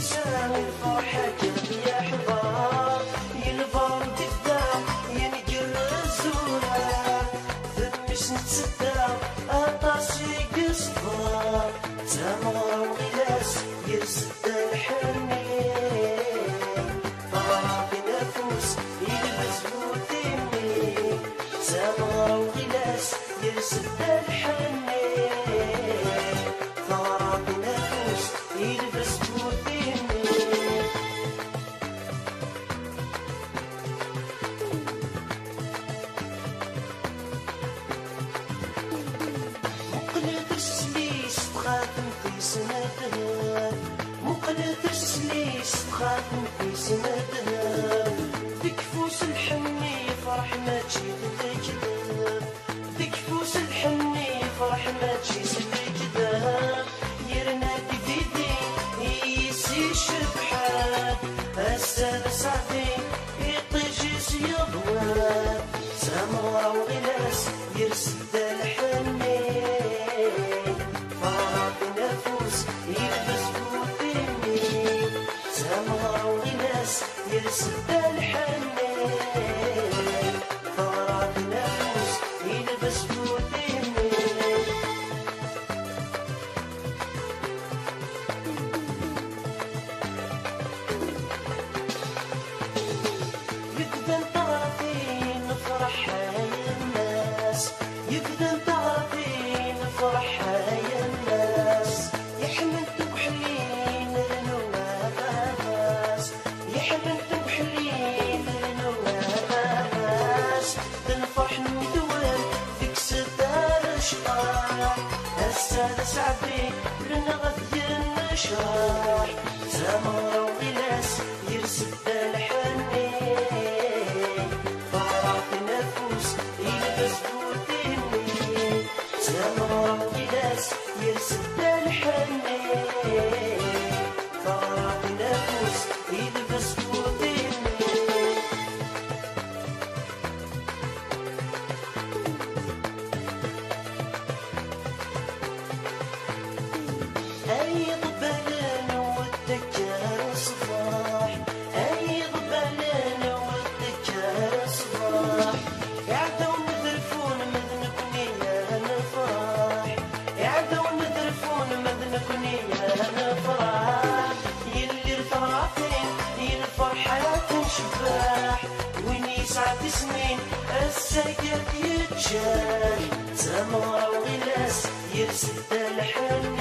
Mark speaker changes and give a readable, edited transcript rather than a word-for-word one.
Speaker 1: سامي الفرحة كان يحضر ينبر تبدا ينقر الزورة ثمش نتسدى أطاسي قصفر تمر وغلاس يرسد الحنين فرق نفوس يلبس بوتيني تمر وغلاس يرسد الحنين فرق نفوس يلبس بوتيني مقلة السليس بخاتم في سندها مقلة السليس بخاتم في سندها بكفوس الحني فرح ما تجي تكذا بكفوس الحني فرح ما تجي تكذا يرناك بيدي يسي شبحات السادة سعدي يطيجيس يضوات سمرة وغلاس يرسد الحنين فرق نفوس يلبس بوتيني سمرة وغلاس يرسد الحنين فرق نفوس يلبس بوتيني يقدم طرفين نفرح يا الناس يقدم طرفين نفرح يا الناس يحملتو بحلين النواس يحملتو بحلين النواس تنفرح ندوم فيك ستار شطاح السادة سعدي لنغذي النشاح زمرة وغلاس يرسد الحنين فرق نفوس يلبس بوتيني زمرة وغلاس يرسد الحنين فرق نفوس يلبس بوتيني أي ضبلان والذكر صباح أي ضبلان والذكر صباح يعدو مذرفون مذنبني يا نفرح يعدو مذرفون مذنبني يا نفرح يلي الفرحين الفرحات شباح وين يسعد سنين السيد يتجاح زمرة وغلاس يرسد الحنين